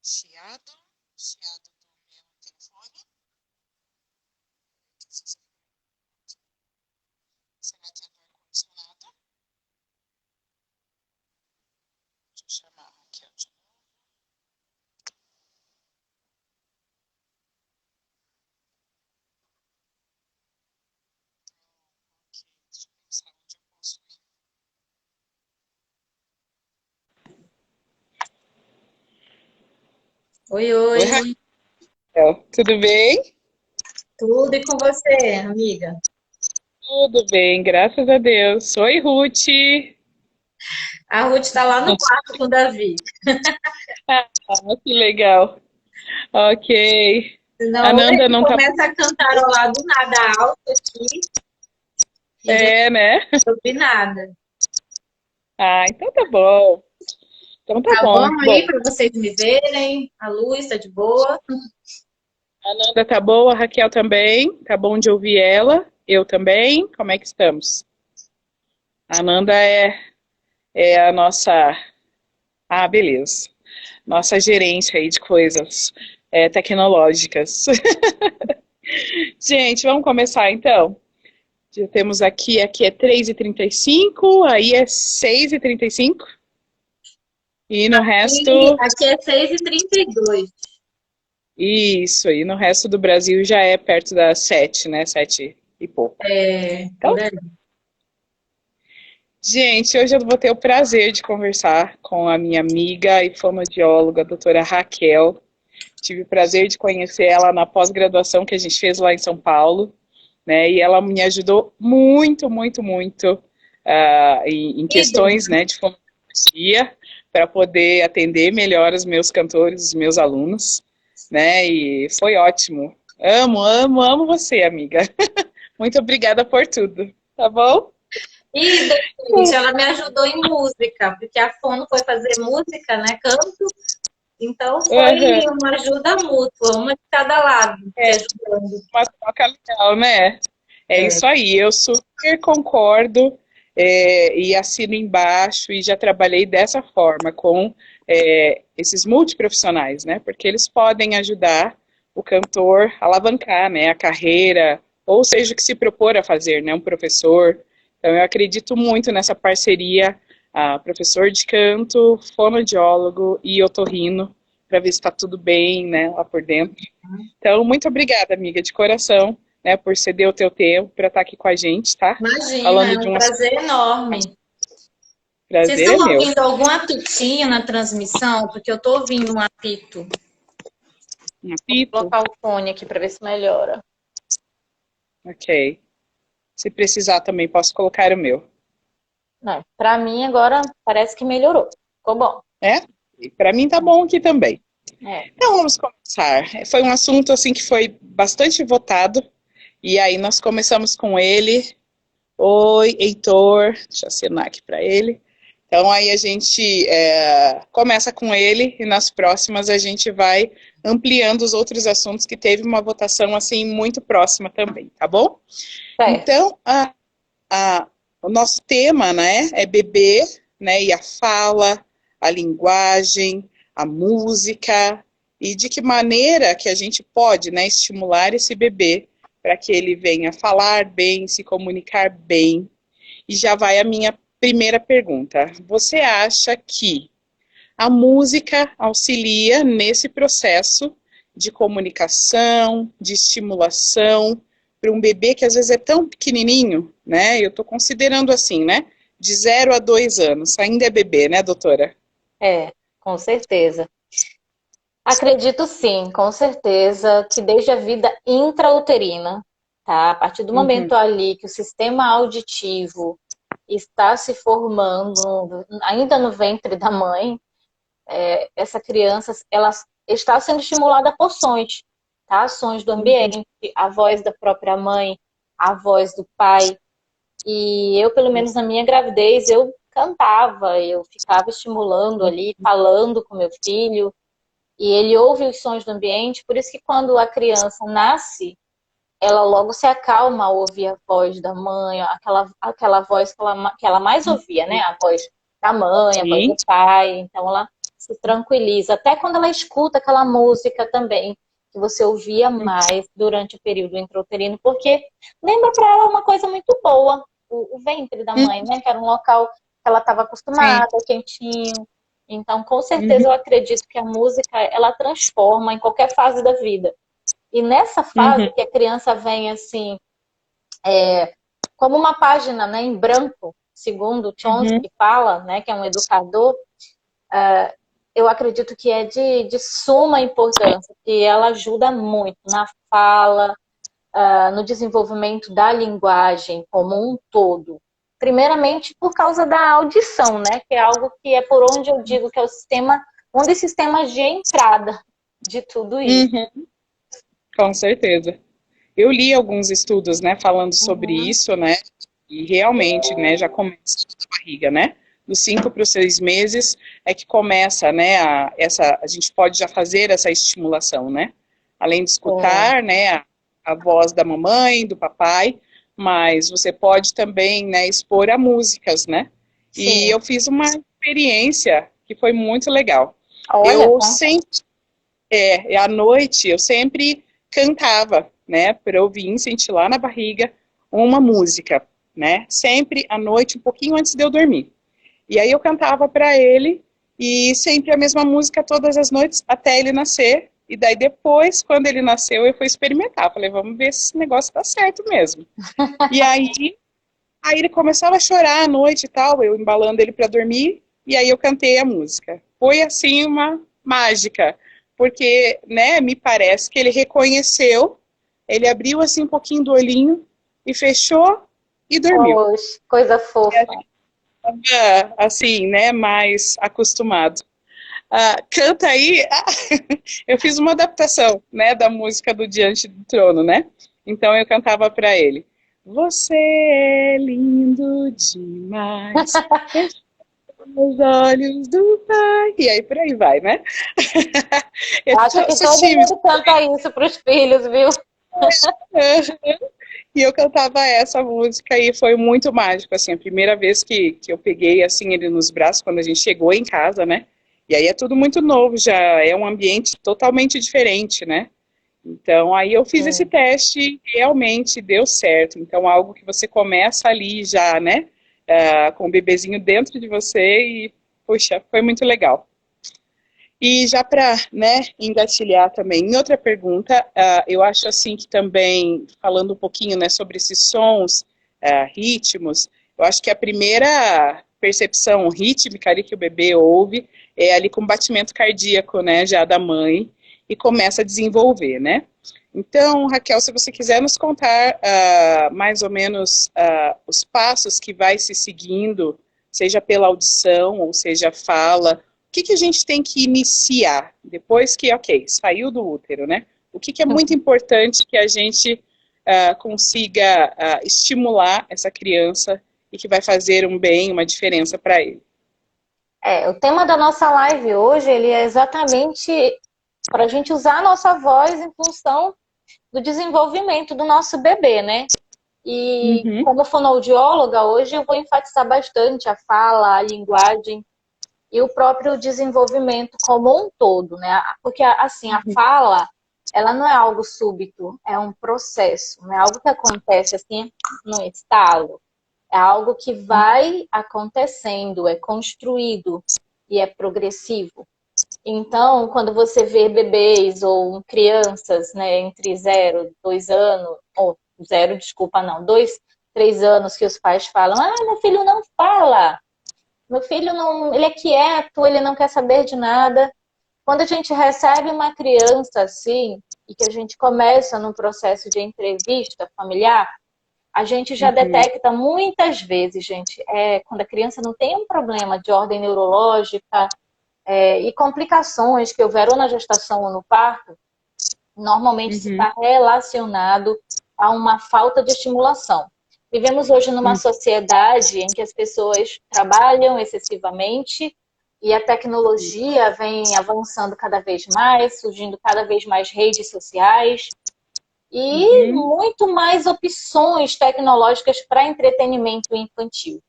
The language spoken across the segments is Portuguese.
Chiado, chiado do meu telefone. Será que é do ar-condicionado? Deixa eu chamar a Raquel de novo. Ok, deixa eu pensar onde eu posso ir. Oi, Oi, oi, Raquel, tudo bem? tudo e com você, amiga? Tudo bem, graças a Deus. Oi, Ruth. A Ruth está lá no quarto com o Davi. Ah, que legal. Ok. A Senão, Nanda ele não tá. começa a cantarolar do nada alto aqui e a gente É, né? não ouve nada. Ah, então tá bom. Então tá Tá bom bom. aí Bom, para vocês me verem? A luz está de boa? a Nanda tá boa, a Raquel também. Tá bom de ouvir ela. Eu também. Como é que estamos? A Nanda é a nossa. Ah, beleza. Nossa gerente aí de coisas tecnológicas. Gente, vamos começar então? Já temos aqui é 3h35, aí é 6h35. E no E resto, aqui é 6h32. isso, e no resto do Brasil já é perto das 7, né? 7 e pouco. É, Então, por aí. gente, hoje eu vou ter o prazer de conversar com a minha amiga e fonoaudióloga, a doutora Raquel. Tive o prazer de conhecer ela na pós-graduação que a gente fez lá em São Paulo, né? E ela me ajudou muito, muito, muito em Idem. questões, né, de fonologia para poder atender melhor os meus cantores, os meus alunos, né? E foi ótimo. Amo, amo, amo você, amiga. Muito obrigada por tudo, tá bom? Idem, gente, ela me ajudou em música, porque a Fono foi fazer música, né? Canto. Então foi Uhum. uma ajuda mútua, uma de cada lado, se É ajudando. uma troca legal, né? É É, isso aí, eu super concordo e assino embaixo e já trabalhei dessa forma com esses multiprofissionais, né? Porque eles podem ajudar o cantor a alavancar, né, a carreira, ou seja, o que se propor a fazer, né, um professor. Então eu acredito muito nessa parceria, professor de canto, fonoaudiólogo e otorrino, para ver se está tudo bem, né, lá por dentro. Então, muito obrigada, amiga, de coração, né, por ceder o teu tempo para estar aqui com a gente, tá? imagina, Falando é de um um assunto, prazer enorme. Vocês prazer estão é meu. ouvindo algum apitinho na transmissão? Porque eu estou ouvindo um apito. Um Vou apito? colocar o fone aqui para ver se melhora. Ok. Se precisar também, posso colocar o meu. Não, para mim agora parece que melhorou. Ficou bom. É? Para mim tá bom aqui também. É. Então, vamos começar. Foi um assunto, assim, que foi bastante votado, e aí nós começamos com ele. Oi, Heitor. Deixa eu assinar aqui para ele. Então, aí a gente começa com ele e nas próximas a gente vai ampliando os outros assuntos que teve uma votação, assim, muito próxima também, tá bom? Certo. Então, o nosso tema, né, é bebê, né, e a fala, a linguagem, a música, e de que maneira que a gente pode, né, estimular esse bebê para que ele venha falar bem, se comunicar bem. E já vai a minha primeira pergunta. Você acha que a música auxilia nesse processo de comunicação, de estimulação, para um bebê que às vezes é tão pequenininho, né? Eu estou considerando assim, né? De 0 a 2 anos, ainda é bebê, né, doutora? É, com certeza. Acredito sim, com certeza, que desde a vida intrauterina, tá? A partir do Uhum. momento ali que o sistema auditivo está se formando, ainda no ventre da mãe, essa criança, ela está sendo estimulada por sons, tá? Sons do Uhum. ambiente, a voz da própria mãe, a voz do pai. E eu, pelo menos na minha gravidez, eu cantava, eu ficava estimulando ali, falando com meu filho, e ele ouve os sons do ambiente, por isso que quando a criança nasce, ela logo se acalma ao ouvir a voz da mãe, aquela voz que ela mais ouvia, né? A voz da mãe, a voz Sim. do pai. Então ela se tranquiliza. Até quando ela escuta aquela música também, que você ouvia mais durante o período intrauterino, porque lembra para ela uma coisa muito boa, o ventre da mãe, né? Que era um local que ela estava Sim. acostumada, quentinho. Então, com certeza, Uhum. eu acredito que a música, ela transforma em qualquer fase da vida. E nessa fase Uhum. que a criança vem assim, como uma página, né, em branco, segundo o Uhum. Chomsky fala, né, que é um educador, eu acredito que é de suma importância, que ela ajuda muito na fala, no desenvolvimento da linguagem como um todo. Primeiramente por causa da audição, né, que é algo que é por onde eu digo que é o sistema, um dos sistemas de entrada de tudo isso. Uhum. Com certeza. Eu li alguns estudos, né, falando sobre Uhum. isso, né, e realmente, né, já começa na barriga, né, dos 5 para os 6 meses é que começa, né, a gente pode já fazer essa estimulação, né, além de É, escutar, né, a voz da mamãe, do papai, mas você pode também, né, expor a músicas, né, e sim. eu fiz uma experiência que foi muito legal. Olha, Eu sempre à noite eu sempre cantava, né, para eu vir sentir lá na barriga uma música, né, sempre à noite, um pouquinho antes de eu dormir. E aí eu cantava para ele e sempre a mesma música todas as noites até ele nascer. E daí depois, quando ele nasceu, eu fui experimentar. Falei, vamos ver se esse negócio tá certo mesmo. E aí ele começava a chorar à noite e tal, eu embalando ele para dormir, e aí eu cantei a música. Foi assim uma mágica, porque, né, me parece que ele reconheceu, ele abriu assim um pouquinho do olhinho e fechou e dormiu. poxa, coisa fofa. Assim, né, mais acostumado. Canta aí, eu fiz uma adaptação, né, da música do Diante do Trono, né? Então eu cantava para ele. Você é lindo demais, fechou os olhos do pai. E aí por aí vai, né? Eu Acho que sou todo tímida. mundo canta isso para os filhos, viu? E eu cantava essa música e foi muito mágico, assim, a primeira vez que eu peguei, assim, ele nos braços, quando a gente chegou em casa, né? E aí é tudo muito novo, já é um ambiente totalmente diferente, né? Então, aí eu fiz esse Sim. teste e realmente deu certo. Então, algo que você começa ali já, né? Com o bebezinho dentro de você e, puxa, foi muito legal. E já para, né, engatilhar também, em outra pergunta, eu acho assim que também, falando um pouquinho, né, sobre esses sons, ritmos, eu acho que a primeira percepção rítmica ali que o bebê ouve é ali com o batimento cardíaco, né, já da mãe, e começa a desenvolver, né. Então, Raquel, se você quiser nos contar mais ou menos os passos que vai se seguindo, seja pela audição ou seja fala, que a gente tem que iniciar depois que, ok, saiu do útero, né? O que é muito importante que a gente consiga estimular essa criança e que vai fazer um bem, uma diferença para ele. O tema da nossa live hoje, ele é exatamente para a gente usar a nossa voz em função do desenvolvimento do nosso bebê, né? E Uhum, como fonoaudióloga, hoje eu vou enfatizar bastante a fala, a linguagem e o próprio desenvolvimento como um todo, né? Porque, assim, a uhum, fala, ela não é algo súbito, é um processo, não é algo que acontece assim, no estalo. É algo que vai acontecendo, é construído e é progressivo. Então, quando você vê bebês ou crianças, né, entre 0, 2 anos, ou 0, desculpa, não, 2, 3 anos que os pais falam, meu filho não fala, meu filho não, ele é quieto, ele não quer saber de nada. Quando a gente recebe uma criança assim, e que a gente começa num processo de entrevista familiar, a gente já uhum, detecta muitas vezes, gente, quando a criança não tem um problema de ordem neurológica, e complicações que houveram na gestação ou no parto, normalmente se uhum, está relacionado a uma falta de estimulação. Vivemos hoje numa uhum, sociedade em que as pessoas trabalham excessivamente e a tecnologia vem avançando cada vez mais, surgindo cada vez mais redes sociais e uhum, muito mais opções tecnológicas para entretenimento infantil.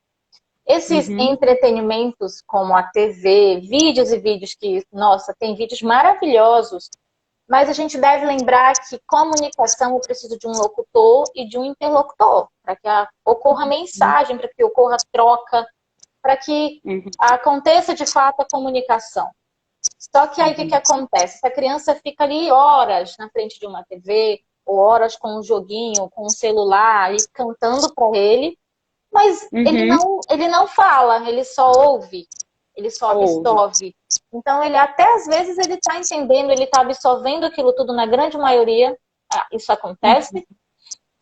Esses entretenimentos como a TV, vídeos e vídeos que, nossa, tem vídeos maravilhosos, mas a gente deve lembrar que comunicação eu preciso de um locutor e de um interlocutor, para que ocorra mensagem, para que ocorra troca, para que aconteça de fato a comunicação. Só que aí o que acontece? Essa criança fica ali horas na frente de uma TV, ou horas com um joguinho, com um celular, ali cantando para ele, mas ele não fala, ele só ouve, ele só absorve. Então, ele até às vezes ele está entendendo, ele está absorvendo aquilo tudo, na grande maioria, isso acontece.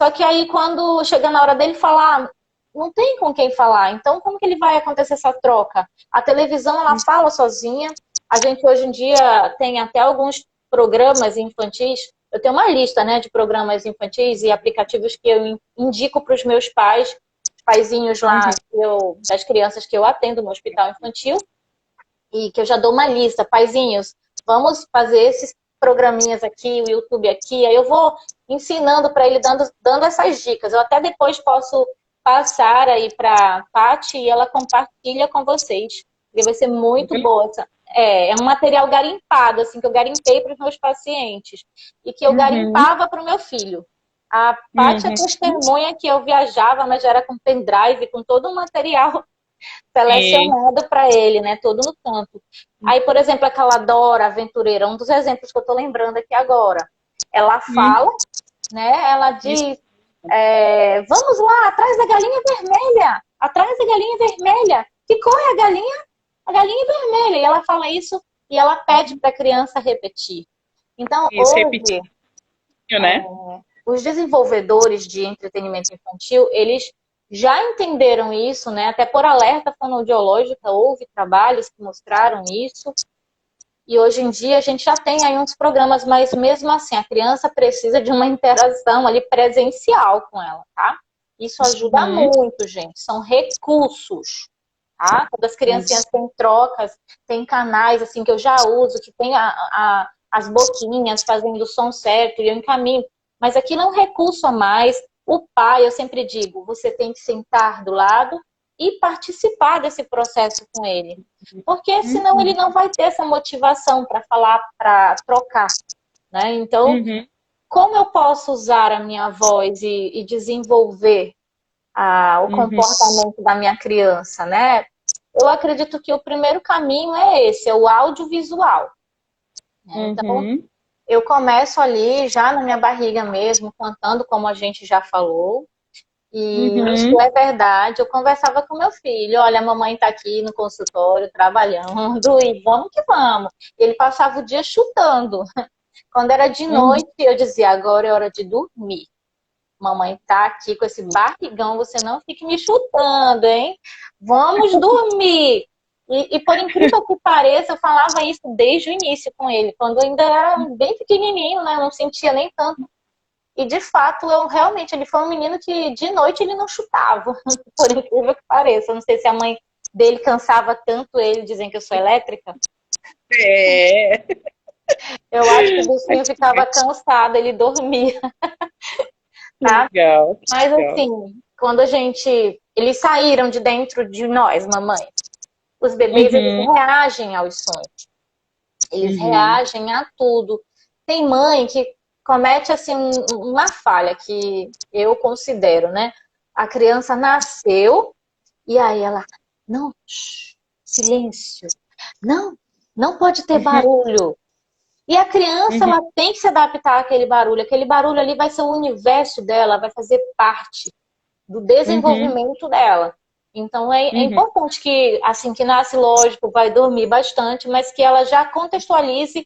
Só que aí, quando chega na hora dele falar, não tem com quem falar. Então, como que ele vai acontecer essa troca? A televisão, ela fala sozinha. A gente, hoje em dia, tem até alguns programas infantis. Eu tenho uma lista, né, de programas infantis e aplicativos que eu indico para os meus pais, paizinhos lá, das crianças que eu atendo no hospital infantil, e que eu já dou uma lista. Paizinhos, vamos fazer esses programinhas aqui, o YouTube aqui, aí eu vou ensinando para ele, dando essas dicas. Eu até depois posso passar aí para a Paty e ela compartilha com vocês. E vai ser muito boa. É um material garimpado, assim, que eu garimpei para os meus pacientes. E que eu garimpava para o meu filho. A Paty é testemunha que eu viajava, mas já era com pendrive, com todo o material selecionado para ele, né? Todo no canto. Aí, por exemplo, aquela Dora Aventureira, um dos exemplos que eu tô lembrando aqui agora. Ela fala, né? Ela diz, vamos lá, atrás da galinha vermelha. Atrás da galinha vermelha. Que cor é a galinha? A galinha vermelha. E ela fala isso e ela pede para a criança repetir. Então, isso, repetir, né? Os desenvolvedores de entretenimento infantil, eles já entenderam isso, né? Até por alerta fonoaudiológica, houve trabalhos que mostraram isso. E hoje em dia a gente já tem aí uns programas, mas mesmo assim a criança precisa de uma interação ali presencial com ela, tá? Isso ajuda muito, gente. São recursos, tá? Quando as criancinhas têm trocas, tem canais assim que eu já uso, que tem as boquinhas fazendo o som certo e eu encaminho. Mas aquilo é um recurso a mais. O pai, eu sempre digo, você tem que sentar do lado e participar desse processo com ele. Porque senão ele não vai ter essa motivação para falar, para trocar, né? Então, como eu posso usar a minha voz e desenvolver o comportamento da minha criança, né? Eu acredito que o primeiro caminho é esse, é o audiovisual. Então, eu começo ali, já na minha barriga mesmo, cantando, como a gente já falou. E isso é verdade. Eu conversava com meu filho, olha, a mamãe tá aqui no consultório trabalhando e vamos que vamos. Ele passava o dia chutando. Quando era de noite, eu dizia, agora é hora de dormir. Mamãe tá aqui com esse barrigão, você não fique me chutando, hein? Vamos dormir. E por incrível que pareça, eu falava isso desde o início com ele, quando eu ainda era bem pequenininho, né? Eu não sentia nem tanto. E, de fato, realmente, ele foi um menino que, de noite, ele não chutava, por incrível que pareça. Eu não sei se a mãe dele cansava tanto ele, dizem que eu sou elétrica. Eu acho que o bichinho ficava cansado, ele dormia. Tá? Legal. Mas, assim, quando eles saíram de dentro de nós, mamãe, os bebês, eles reagem aos sons. Eles reagem a tudo. Tem mãe que comete, assim, uma falha que eu considero, né? A criança nasceu e aí ela, não, silêncio, não pode ter barulho. E a criança, ela tem que se adaptar àquele barulho ali vai ser o universo dela, vai fazer parte do desenvolvimento dela. Então, é importante que, assim que nasce, lógico, vai dormir bastante, mas que ela já contextualize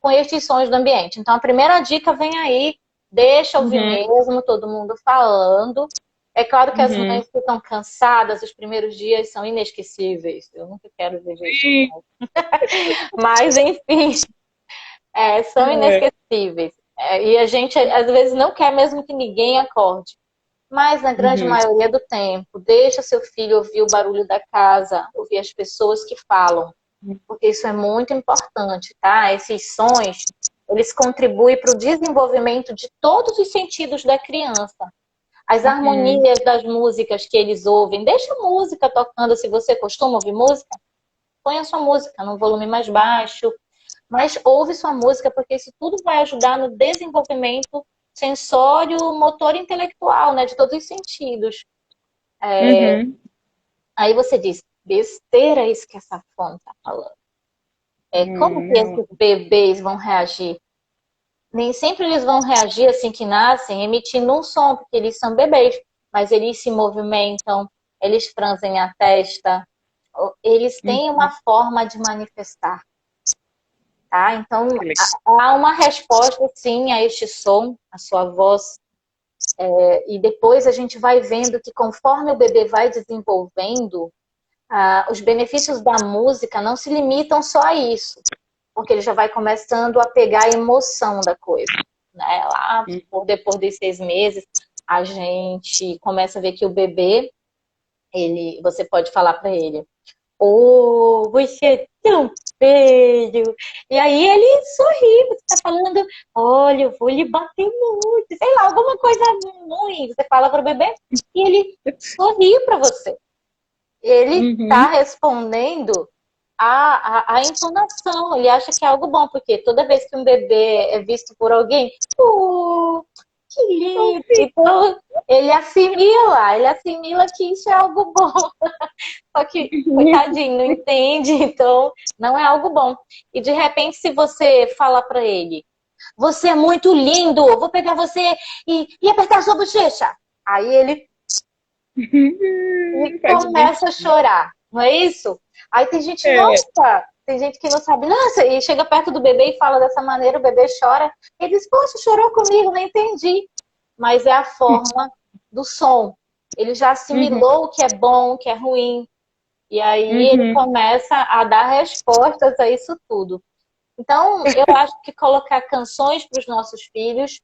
com estes sons do ambiente. Então, a primeira dica vem aí, deixa ouvir mesmo, todo mundo falando. É claro que as mães ficam cansadas, os primeiros dias são inesquecíveis. Eu nunca quero viver isso. Mas, enfim, são inesquecíveis. E a gente, às vezes, não quer mesmo que ninguém acorde. Mas, na grande maioria do tempo, deixa seu filho ouvir o barulho da casa, ouvir as pessoas que falam. Porque isso é muito importante, tá? Esses sons, eles contribuem para o desenvolvimento de todos os sentidos da criança. As harmonias das músicas que eles ouvem. Deixa a música tocando. Se você costuma ouvir música, põe a sua música num volume mais baixo. Mas ouve sua música, porque isso tudo vai ajudar no desenvolvimento sensório, motor e intelectual, né? De todos os sentidos. Aí você diz, besteira isso que essa fone tá falando. Como que esses bebês vão reagir? Nem sempre eles vão reagir assim que nascem, emitindo um som, porque eles são bebês. Mas eles se movimentam, eles franzem a testa, eles têm uma forma de manifestar. Tá? Então, há uma resposta, sim, a este som, a sua voz. E depois a gente vai vendo que conforme o bebê vai desenvolvendo, os benefícios da música não se limitam só a isso. Porque ele já vai começando a pegar a emoção da coisa. Né? Lá, depois de 6 meses, a gente começa a ver que o bebê, você pode falar para ele, oh, você é tão feio. E aí ele sorri, você está falando, olha, eu vou lhe bater muito. Sei lá, alguma coisa ruim. Você fala para o bebê e ele sorri para você. Ele está respondendo a entonação. Ele acha que é algo bom, porque toda vez que um bebê é visto por alguém, que lindo! Então, ele assimila que isso é algo bom. Só que, coitadinho, não entende, então não é algo bom. E de repente, se você fala para ele, você é muito lindo, eu vou pegar você e apertar a sua bochecha. Aí ele começa a chorar, não é isso? Aí tem gente, nossa, tem gente que não sabe, nossa, e chega perto do bebê e fala dessa maneira, o bebê chora. Ele diz, poxa, chorou comigo, não entendi. Mas é a forma do som. Ele já assimilou o que é bom, o que é ruim. E aí ele começa a dar respostas a isso tudo. Então, eu acho que colocar canções para os nossos filhos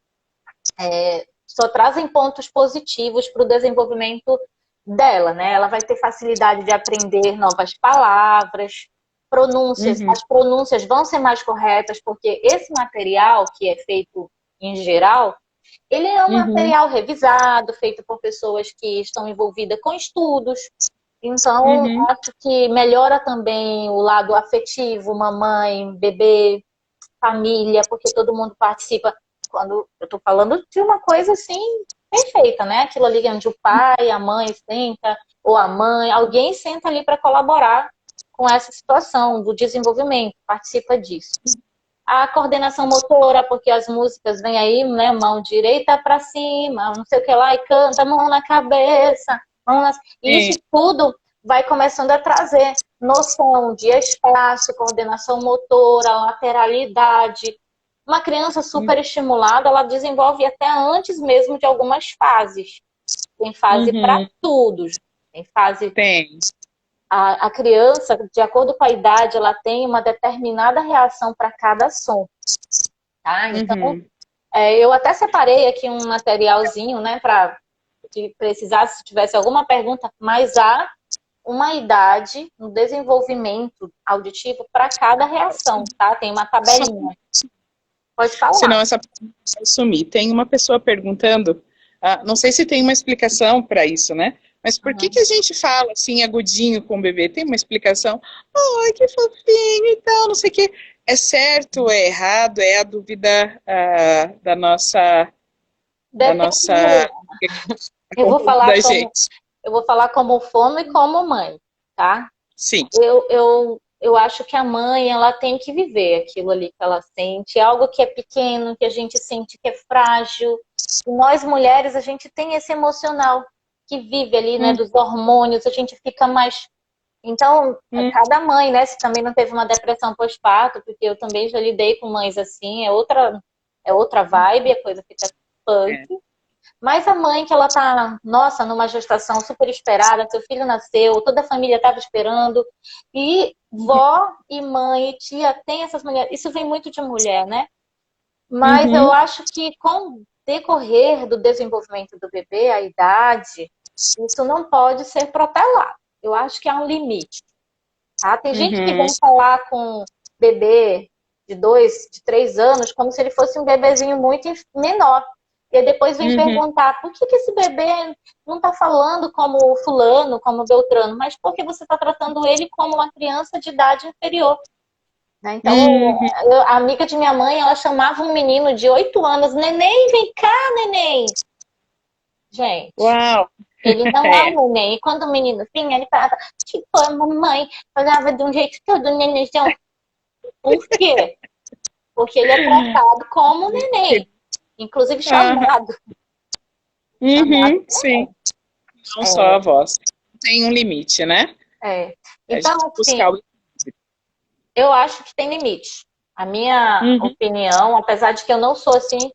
só trazem pontos positivos para o desenvolvimento dela, né? Ela vai ter facilidade de aprender novas palavras, pronúncias. As pronúncias vão ser mais corretas, porque esse material que é feito em geral, ele é um material revisado, feito por pessoas que estão envolvidas com estudos. Então, acho que melhora também o lado afetivo, mamãe, bebê, família, porque todo mundo participa. Quando eu estou falando de uma coisa assim, perfeita, né? Aquilo ali onde o pai, a mãe senta, ou a mãe, alguém senta ali para colaborar com essa situação do desenvolvimento, participa disso. A coordenação motora, porque as músicas vêm aí, né? Mão direita para cima, não sei o que lá, e canta, mão na cabeça, e isso tudo vai começando a trazer noção de espaço, coordenação motora, lateralidade. Uma criança super estimulada, ela desenvolve até antes mesmo de algumas fases. Tem fase para tudo. Tem fase... A criança, de acordo com a idade, ela tem uma determinada reação para cada som. Tá? Então, eu até separei aqui um materialzinho, né, para precisar, se tivesse alguma pergunta, mas há uma idade no desenvolvimento auditivo para cada reação, tá? Tem uma tabelinha. Pode falar. Senão essa vai sumir. Tem uma pessoa perguntando, não sei se tem uma explicação para isso, né? Mas por que a gente fala assim agudinho com o bebê? Tem uma explicação? Ai, que fofinho e tal, não sei o quê. É certo ou é errado? É a dúvida da nossa... Eu vou falar como fono e como mãe, tá? Sim. Eu acho que a mãe, ela tem que viver aquilo ali que ela sente. É algo que é pequeno, que a gente sente que é frágil. E nós, mulheres, a gente tem esse emocional que vive ali, né, dos hormônios. A gente fica mais... Então, cada mãe, né, se também não teve uma depressão pós-parto, porque eu também já lidei com mães assim, é outra vibe, a coisa fica punk. Mas a mãe que ela tá, nossa, numa gestação super esperada, seu filho nasceu, toda a família estava esperando, e vó e mãe e tia tem essas mulheres, isso vem muito de mulher, né? Mas eu acho que com o decorrer do desenvolvimento do bebê, a idade, isso não pode ser protelado. Eu acho que há um limite. Tá? Tem gente que vem falar com bebê de 2, de 3 anos, como se ele fosse um bebezinho muito menor. E aí depois vem perguntar, por que esse bebê não está falando como fulano, como Beltrano? Mas porque você está tratando ele como uma criança de idade inferior. Né? Então, a amiga de minha mãe, ela chamava um menino de 8 anos, neném, vem cá, neném. Gente, Uau! ele não é um neném. E quando o menino vinha, ele falava, tipo, a mamãe falava de um jeito todo nenenzão. Por quê? Porque ele é tratado como neném. Inclusive chamado. Chamado Sim. Não só a voz. Tem um limite, né? Então, assim, eu acho que tem limite. A minha opinião, apesar de que eu não sou, assim,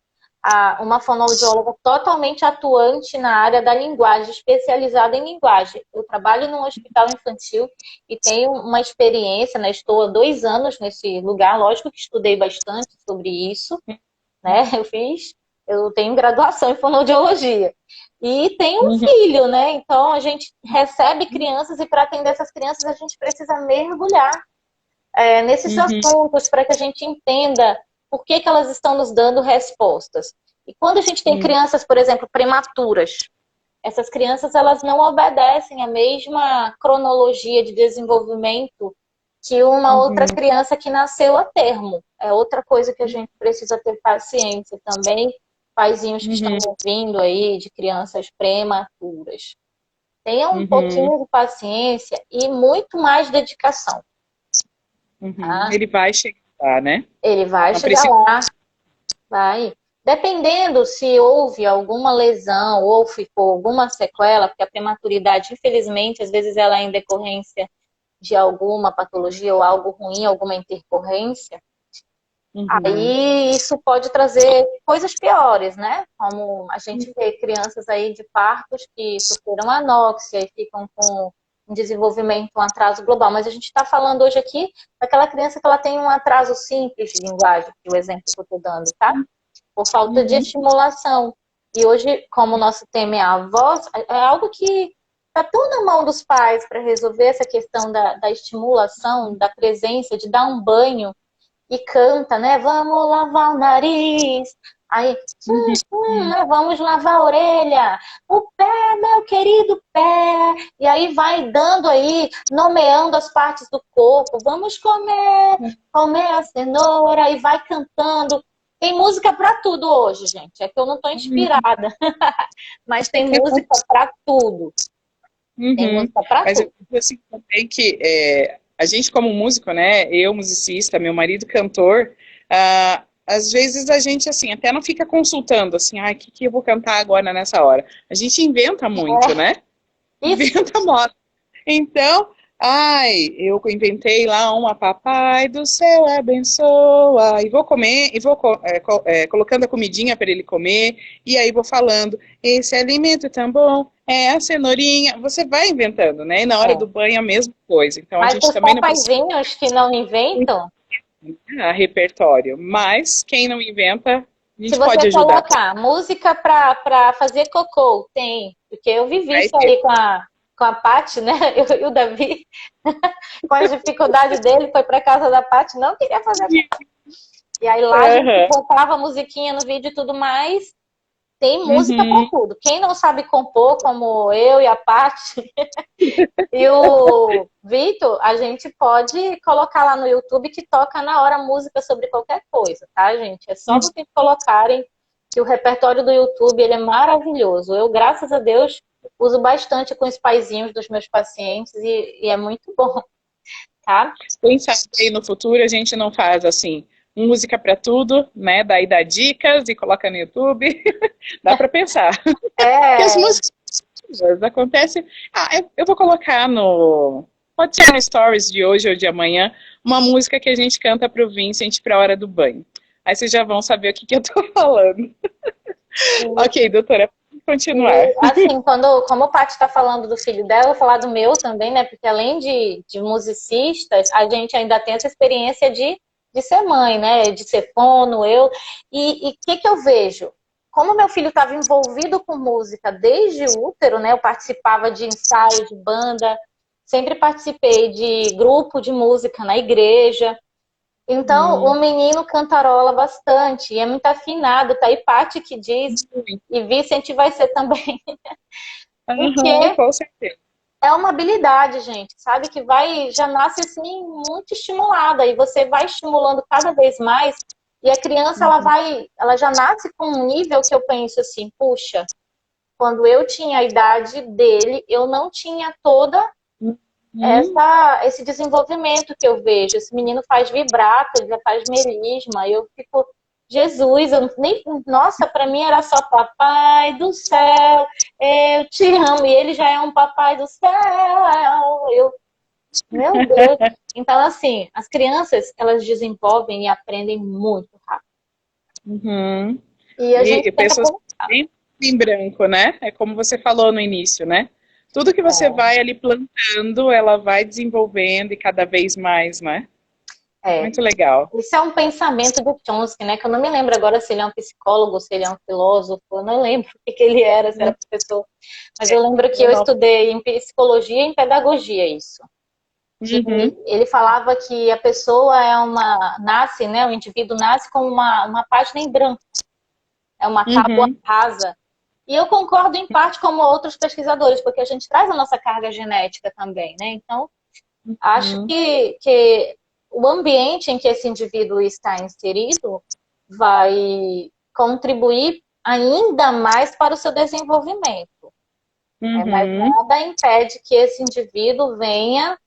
uma fonoaudióloga totalmente atuante na área da linguagem, especializada em linguagem. Eu trabalho num hospital infantil e tenho uma experiência, né? Estou há 2 anos nesse lugar, lógico que estudei bastante sobre isso, né? Eu tenho graduação em fonoaudiologia. E tenho um filho, né? Então a gente recebe crianças e para atender essas crianças a gente precisa mergulhar nesses assuntos para que a gente entenda por que elas estão nos dando respostas. E quando a gente tem crianças, por exemplo, prematuras, essas crianças elas não obedecem a mesma cronologia de desenvolvimento que uma outra criança que nasceu a termo. É outra coisa que a gente precisa ter paciência também, paizinhos que estão ouvindo aí de crianças prematuras. Tenham um pouquinho de paciência e muito mais dedicação. Tá? Ele vai chegar lá, né? Ele vai chegar lá. Vai. Dependendo se houve alguma lesão ou ficou alguma sequela, porque a prematuridade, infelizmente, às vezes ela é em decorrência de alguma patologia ou algo ruim, alguma intercorrência, aí isso pode trazer coisas piores, né? Como a gente vê crianças aí de partos que sofreram anóxia e ficam com um desenvolvimento, um atraso global. Mas a gente está falando hoje aqui daquela criança que ela tem um atraso simples de linguagem, que é o exemplo que eu estou dando, tá? Por falta de estimulação. E hoje, como o nosso tema é a voz, é algo que está tão na mão dos pais para resolver essa questão da estimulação, da presença, de dar um banho e canta, né? Vamos lavar o nariz. Aí, vamos lavar a orelha. O pé, meu querido pé. E aí vai dando aí, nomeando as partes do corpo. Vamos comer a cenoura. E vai cantando. Tem música para tudo hoje, gente. É que eu não estou inspirada. Mas tem música para tudo. Tem música para tudo. Mas eu assim, também que a gente como músico, né? Eu, musicista, meu marido, cantor, às vezes a gente, assim, até não fica consultando, assim, o que eu vou cantar agora nessa hora? A gente inventa muito, né? Inventa moda. Então, eu inventei lá uma papai do céu abençoa, e vou comer, e vou colocando a comidinha para ele comer, e aí vou falando, esse alimento tão bom, é a cenourinha, você vai inventando, né? E na hora do banho a mesma coisa. Então mas a gente os também não papaizinhos que não inventam, repertório, mas quem não inventa, a gente se pode você ajudar. colocar música para fazer cocô, tem, porque eu vivi isso aí com a Paty, né? Eu e o Davi, com as dificuldades dele, foi para casa da Paty, não queria fazer cocô. E aí lá a gente botava a musiquinha no vídeo e tudo mais. Tem música para tudo. Quem não sabe compor, como eu e a Paty e o Vitor, a gente pode colocar lá no YouTube que toca na hora música sobre qualquer coisa, tá, gente? É só vocês colocarem que o repertório do YouTube ele é maravilhoso. Eu, graças a Deus, uso bastante com os paizinhos dos meus pacientes e é muito bom, tá? Quem sabe aí no futuro a gente não faz assim, música para tudo, né? Daí dá dicas e coloca no YouTube. Dá para pensar. Porque as músicas acontecem. Eu vou colocar pode ser no Stories de hoje ou de amanhã, uma música que a gente canta pro Vincent para a hora do banho. Aí vocês já vão saber o que eu tô falando. Ok, doutora, continuar. Assim, como o Paty está falando do filho dela, eu vou falar do meu também, né? Porque além de musicistas, a gente ainda tem essa experiência de ser mãe, né? De ser fono, eu. E o que eu vejo? Como meu filho estava envolvido com música desde o útero, né? Eu participava de ensaio de banda, sempre participei de grupo de música na igreja. Então, o menino cantarola bastante, e é muito afinado, tá aí Paty que diz, e Vicente vai ser também. Porque com certeza. é uma habilidade, gente, sabe? Que vai, já nasce assim, muito estimulada, e você vai estimulando cada vez mais, e a criança, ela já nasce com um nível que eu penso assim, puxa, quando eu tinha a idade dele, eu não tinha toda esse desenvolvimento que eu vejo. Esse menino faz vibrato, ele já faz melisma, eu fico, Jesus, eu nem, nossa, para mim era só papai do céu, eu te amo, e ele já é um papai do céu, meu Deus. Então, assim, as crianças, elas desenvolvem e aprendem muito rápido. Uhum. E a gente E tem que pessoas aproveitar. bem em branco, né? É como você falou no início, né? Tudo que você vai ali plantando, ela vai desenvolvendo e cada vez mais, né? É. Muito legal. Isso é um pensamento do Chomsky, né? Que eu não me lembro agora se ele é um psicólogo, se ele é um filósofo, eu não lembro o que ele era, se era professor. Mas eu lembro que eu estudei em psicologia e em pedagogia isso. Que ele falava que a pessoa nasce, né? O indivíduo nasce com uma página em branco. É uma tábua rasa. E eu concordo em parte como outros pesquisadores, porque a gente traz a nossa carga genética também, né? Então, acho que o ambiente em que esse indivíduo está inserido vai contribuir ainda mais para o seu desenvolvimento. Mas nada impede que esse indivíduo venha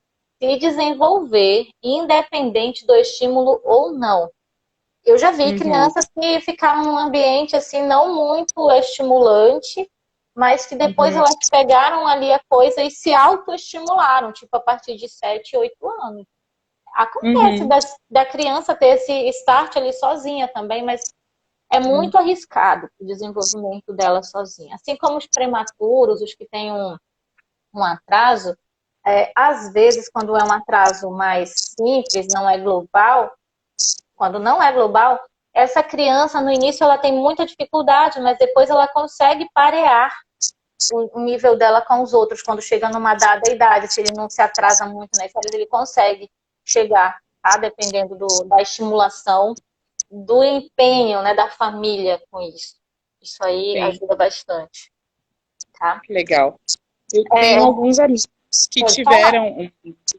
se desenvolver, independente do estímulo ou não. Eu já vi crianças que ficaram num ambiente assim não muito estimulante, mas que depois elas pegaram ali a coisa e se autoestimularam, tipo a partir de 7, 8 anos. Acontece da criança ter esse start ali sozinha também, mas é muito arriscado o desenvolvimento dela sozinha. Assim como os prematuros, os que têm um atraso, às vezes, quando é um atraso mais simples, não é global, quando não é global, essa criança, no início, ela tem muita dificuldade, mas depois ela consegue parear o nível dela com os outros, quando chega numa dada idade, se ele não se atrasa muito na história, ele consegue chegar, tá? Dependendo da estimulação, do empenho, né, da família com isso. Isso aí ajuda bastante, tá? Que legal. Eu tenho alguns amigos que tiveram uma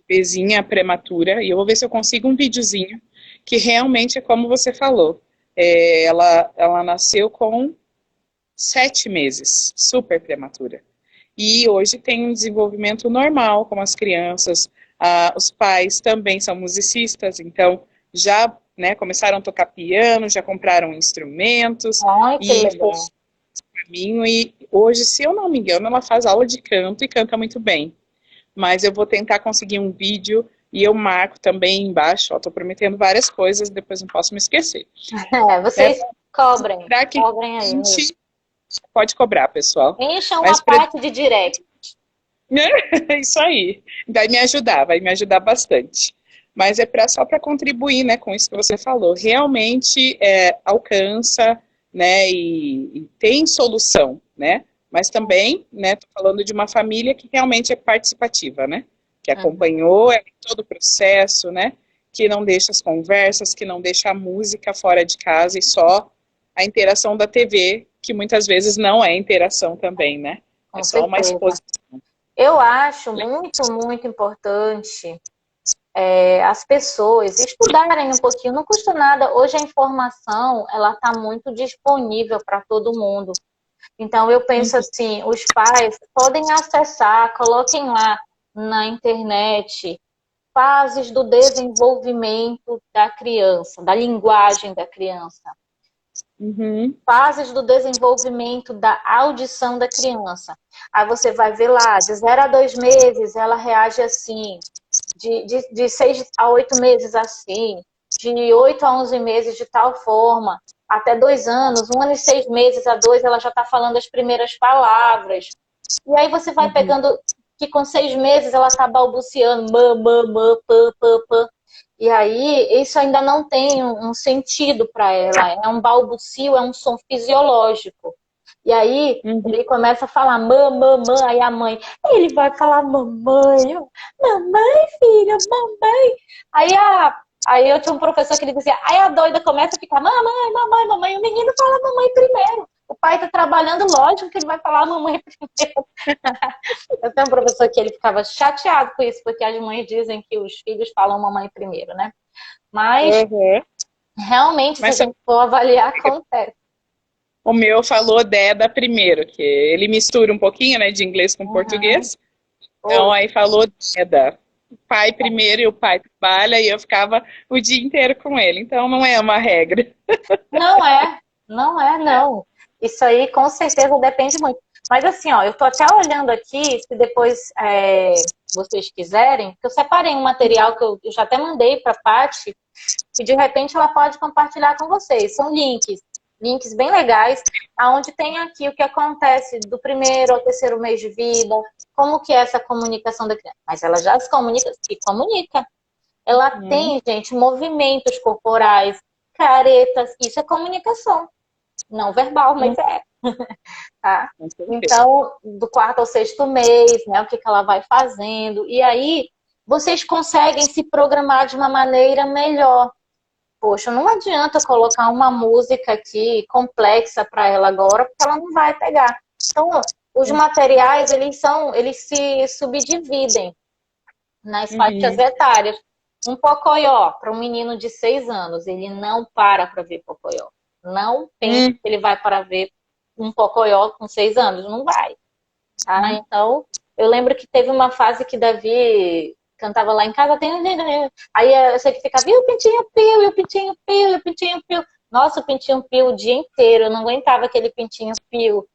bebezinha prematura, e eu vou ver se eu consigo um videozinho, que realmente é como você falou. Ela nasceu com 7 meses, super prematura. E hoje tem um desenvolvimento normal, como as crianças. Os pais também são musicistas, então já, né, começaram a tocar piano, já compraram instrumentos. Ai, que legal. Caminho, e hoje, se eu não me engano, ela faz aula de canto e canta muito bem. Mas eu vou tentar conseguir um vídeo e eu marco também embaixo. Estou prometendo várias coisas, depois não posso me esquecer. Vocês cobrem aí. Pode cobrar, pessoal. Encham uma parte de direct. Isso aí. Vai me ajudar bastante. Mas é só para contribuir, né, com isso que você falou. Realmente alcança, né, e tem solução, né? Mas também, né, tô falando de uma família que realmente é participativa, né? Que acompanhou todo o processo, né? Que não deixa as conversas, que não deixa a música fora de casa e só a interação da TV, que muitas vezes não é interação também, né? É só uma exposição. Eu acho muito, muito importante as pessoas estudarem um pouquinho, não custa nada. Hoje a informação, ela está muito disponível para todo mundo. Então eu penso assim, os pais podem acessar, coloquem lá na internet fases do desenvolvimento da criança, da linguagem da criança. Fases do desenvolvimento da audição da criança. Aí você vai ver lá, de 0 a 2 meses ela reage assim, de 6 a 8 meses assim, de 8 a 11 meses de tal forma, até 2 anos, 1 ano e 6 meses a 2 ela já está falando as primeiras palavras. E aí você vai pegando que com 6 meses ela está balbuciando, mã, pã. E aí, isso ainda não tem um sentido para ela. É um balbucio, é um som fisiológico. E aí, ele começa a falar mã, aí a mãe, ele vai falar mamãe, mamãe, filha, mamãe. Aí Aí eu tinha um professor que ele dizia, aí a doida começa a ficar, mamãe, mamãe, mamãe, o menino fala mamãe primeiro. O pai tá trabalhando, lógico que ele vai falar mamãe primeiro. Eu tenho um professor que ele ficava chateado com isso, porque as mães dizem que os filhos falam mamãe primeiro, né? Mas, realmente, Mas se a gente for avaliar, acontece. o meu falou Deda primeiro, que ele mistura um pouquinho, né, de inglês com português. Então, aí falou Deda. O pai primeiro e o pai trabalha e eu ficava o dia inteiro com ele. Então, não é uma regra. Não é, não é, não. Isso aí, com certeza, depende muito. Mas assim, ó, eu tô até olhando aqui, se depois vocês quiserem, que eu separei um material que eu já até mandei para a Paty, que de repente ela pode compartilhar com vocês. São links bem legais, aonde tem aqui o que acontece do primeiro ao terceiro mês de vida, como que é essa comunicação da criança. Mas ela já se comunica. Ela tem, gente, movimentos corporais, caretas, isso é comunicação. Não verbal, mas é. Tá? Então, do quarto ao sexto mês, né, o que ela vai fazendo. E aí, vocês conseguem se programar de uma maneira melhor. Poxa, não adianta colocar uma música aqui complexa para ela agora, porque ela não vai pegar. Então, os materiais, eles se subdividem nas faixas etárias. Um Pocoyo, para um menino de 6 anos, ele não para ver Pocoyo. Não pense que ele vai para ver um Pocoyo com 6 anos. Não vai. Tá? Então, eu lembro que teve uma fase que Davi cantava lá em casa. Aí eu sei que ficava, e o pintinho pio, e o pintinho pio, e o pintinho pio. Nossa, o pintinho pio o dia inteiro. Eu não aguentava aquele pintinho pio.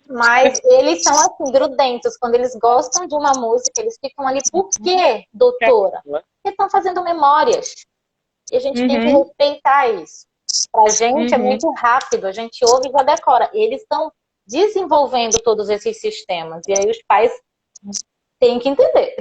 Mas eles são assim, grudentos. Quando eles gostam de uma música, eles ficam ali. Por quê, doutora? Porque estão fazendo memórias. E a gente tem que respeitar isso. Pra gente é muito rápido. A gente ouve e já decora. Eles estão desenvolvendo todos esses sistemas. E aí os pais têm que entender.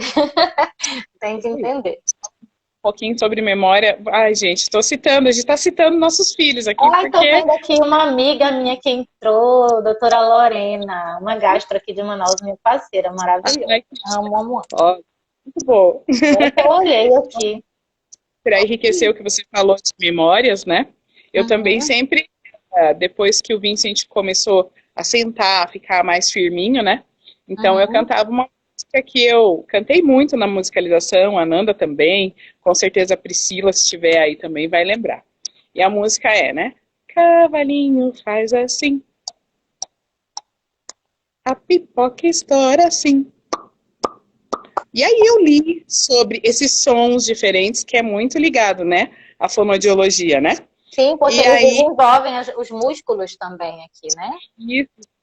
Tem que entender. Um pouquinho sobre memória. Ai, gente, estou citando, a gente está citando nossos filhos aqui. Ai, tô vendo aqui uma amiga minha que entrou, doutora Lorena, uma gastro aqui de Manaus, minha parceira, maravilhosa. Amo, amo. Ó, muito bom. Eu olhei aqui. Para enriquecer o que você falou de memórias, né? Eu também sempre, depois que o Vincent começou a sentar, a ficar mais firminho, né? Então eu cantava uma música que eu cantei muito na musicalização, a Nanda também, com certeza a Priscila, se estiver aí também, vai lembrar. E a música é, né? Cavalinho faz assim, a pipoca estoura assim. E aí eu li sobre esses sons diferentes, que é muito ligado, né? A fonoaudiologia, né? Sim, porque eles desenvolvem os músculos também aqui, né?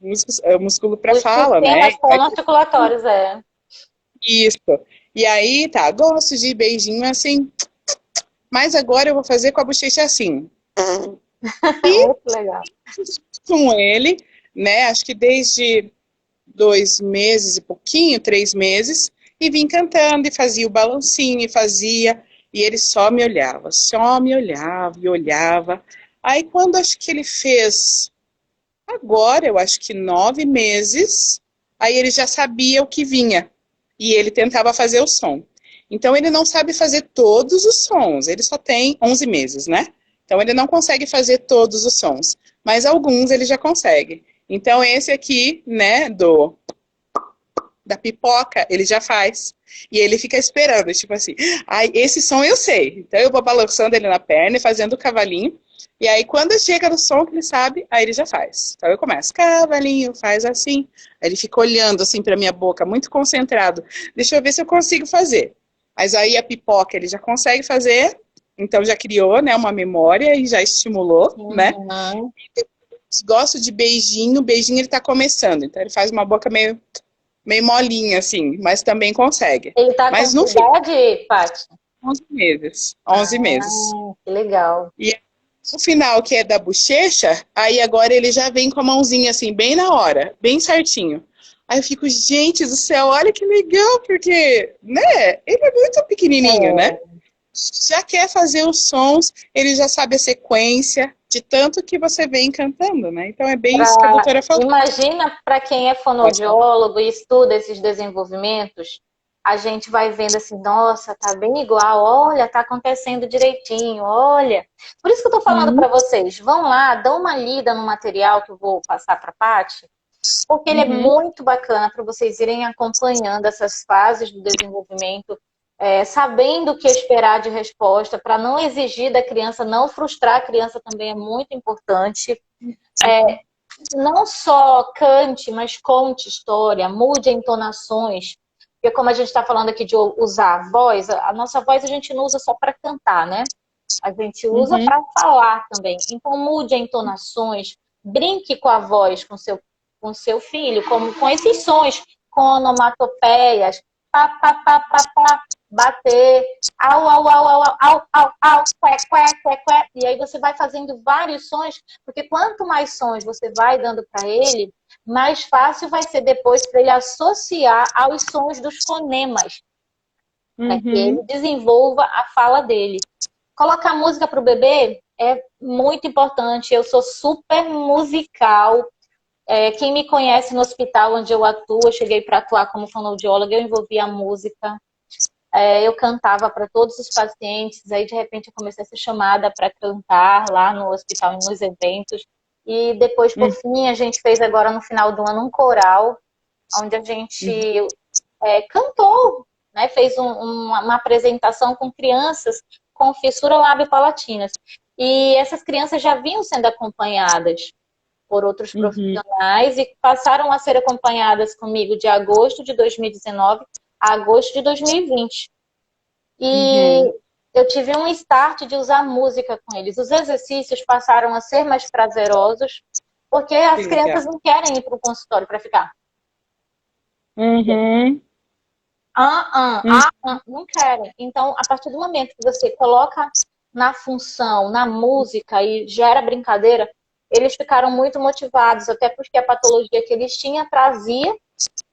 Isso, o músculo para fala, né? Os fonoarticulatórios, Isso. E aí, tá, gosto de beijinho assim, mas agora eu vou fazer com a bochecha assim. E muito legal. com ele, né, acho que desde 2 meses e pouquinho, 3 meses, e vim cantando, e fazia o balancinho, e ele só me olhava e olhava. Aí quando acho que ele fez, agora eu acho que 9 meses, aí ele já sabia o que vinha, e ele tentava fazer o som. Então ele não sabe fazer todos os sons, ele só tem 11 meses, né? Então ele não consegue fazer todos os sons, mas alguns ele já consegue. Então esse aqui, né, da pipoca, ele já faz. E ele fica esperando, tipo assim, ai, esse som eu sei. Então eu vou balançando ele na perna e fazendo o cavalinho. E aí quando chega no som que ele sabe, aí ele já faz. Então eu começo, cavalinho, faz assim. Aí ele fica olhando assim pra minha boca, muito concentrado. Deixa eu ver se eu consigo fazer. Mas aí a pipoca ele já consegue fazer, então já criou, né, uma memória e já estimulou, né? Gosto de beijinho, beijinho ele tá começando. Então ele faz uma boca meio molinha, assim, mas também consegue. Ele tá mas com no que idade, Paty? 11 meses. 11 meses. Que legal. E no final, que é da bochecha, aí agora ele já vem com a mãozinha assim, bem na hora, bem certinho. Aí eu fico, gente do céu, olha que legal, porque, né, ele é muito pequenininho, né? Já quer fazer os sons, ele já sabe a sequência, de tanto que você vem cantando, né? Então é bem isso que a doutora falou. Imagina para quem é fonoaudiólogo e estuda esses desenvolvimentos, a gente vai vendo assim, nossa, tá bem igual, olha, tá acontecendo direitinho, olha. Por isso que eu tô falando para vocês, vão lá, dão uma lida no material que eu vou passar para a Paty, porque ele é muito bacana para vocês irem acompanhando essas fases do desenvolvimento, sabendo o que esperar de resposta, para não exigir da criança, não frustrar a criança também é muito importante. Não só cante, mas conte história, mude entonações. Porque como a gente está falando aqui de usar a voz, a nossa voz a gente não usa só para cantar, né? A gente usa para falar também. Então mude entonações, brinque com a voz, com seu filho, com esses sons, com onomatopeias, pá, pá, pá, pá, pá, bater, au, au, au, au, au, au, au, qué, qué, qué, qué. E aí você vai fazendo vários sons, porque quanto mais sons você vai dando para ele, mais fácil vai ser depois para ele associar aos sons dos fonemas, para que ele desenvolva a fala dele. Colocar música para o bebê é muito importante. Eu sou super musical. Quem me conhece no hospital onde eu atuo, eu cheguei para atuar como fonoaudióloga, eu envolvia a música. Eu cantava para todos os pacientes, aí de repente eu comecei a ser chamada para cantar lá no hospital, nos eventos. E depois, por fim, a gente fez agora no final do ano um coral, onde a gente cantou, né? Fez uma apresentação com crianças com fissura lábio-palatinas. E essas crianças já vinham sendo acompanhadas por outros profissionais e passaram a ser acompanhadas comigo de agosto de 2019 a agosto de 2020. E eu tive um start de usar música com eles. Os exercícios passaram a ser mais prazerosos, porque as crianças não querem ir para o consultório para ficar. Não querem. Então, a partir do momento que você coloca na função, na música e gera brincadeira, eles ficaram muito motivados, até porque a patologia que eles tinham trazia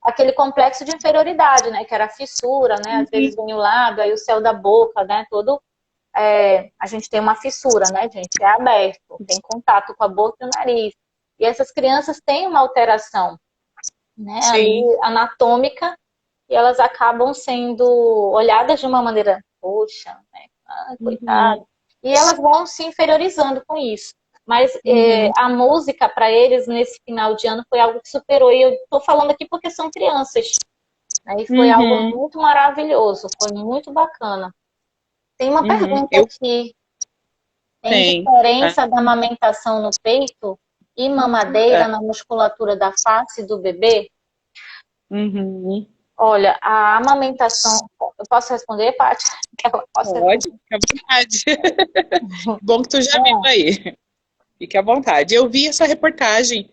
aquele complexo de inferioridade, né? Que era a fissura, né? Às vezes vem o lábio, aí o céu da boca, né? A gente tem uma fissura, né, gente? É aberto, tem contato com a boca e o nariz. E essas crianças têm uma alteração, né? Ali, anatômica, e elas acabam sendo olhadas de uma maneira, poxa, né? Coitado. E elas vão se inferiorizando com isso. Mas a música para eles nesse final de ano foi algo que superou. E eu estou falando aqui porque são crianças. Né? E foi algo muito maravilhoso, foi muito bacana. Tem uma pergunta aqui. Tem diferença da amamentação no peito e mamadeira na musculatura da face do bebê? Olha, a amamentação... Eu posso responder, Paty? Pode, fica à vontade. Bom que tu já viu aí. Fique à vontade. Eu vi essa reportagem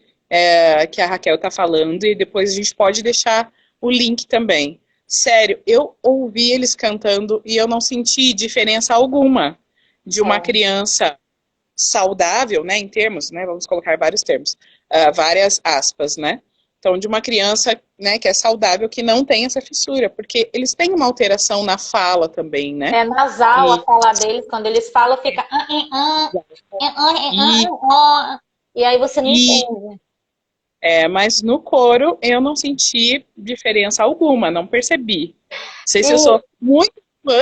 que a Raquel está falando e depois a gente pode deixar o link também. Sério, eu ouvi eles cantando e eu não senti diferença alguma de uma criança saudável, né, em termos, né, vamos colocar vários termos, várias aspas, né, então de uma criança, né, que é saudável, que não tem essa fissura, porque eles têm uma alteração na fala também, né. É nasal a fala deles, quando eles falam fica e aí você não entende. Mas no coro eu não senti diferença alguma, não percebi. Não sei se eu sou muito fã.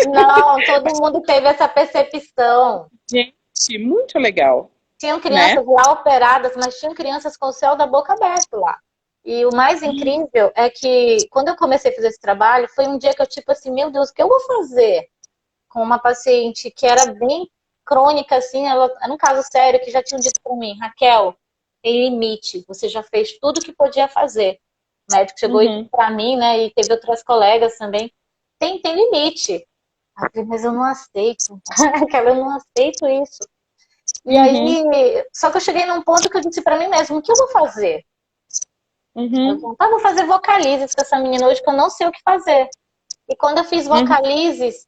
Não, todo mundo teve essa percepção. Gente, muito legal. Tinham crianças lá operadas, mas tinham crianças com o céu da boca aberto lá. E o mais incrível é que, quando eu comecei a fazer esse trabalho, foi um dia que eu, tipo assim, meu Deus, o que eu vou fazer com uma paciente que era bem crônica, assim, ela era um caso sério, que já tinham dito para mim, Raquel, tem limite, você já fez tudo o que podia fazer. O médico chegou para mim, né, e teve outras colegas também, tem limite. Eu falei, mas eu não aceito, eu não aceito isso. E aí, só que eu cheguei num ponto que eu disse pra mim mesmo, o que eu vou fazer? Eu vou fazer vocalizes com essa menina hoje, que eu não sei o que fazer. E quando eu fiz vocalizes,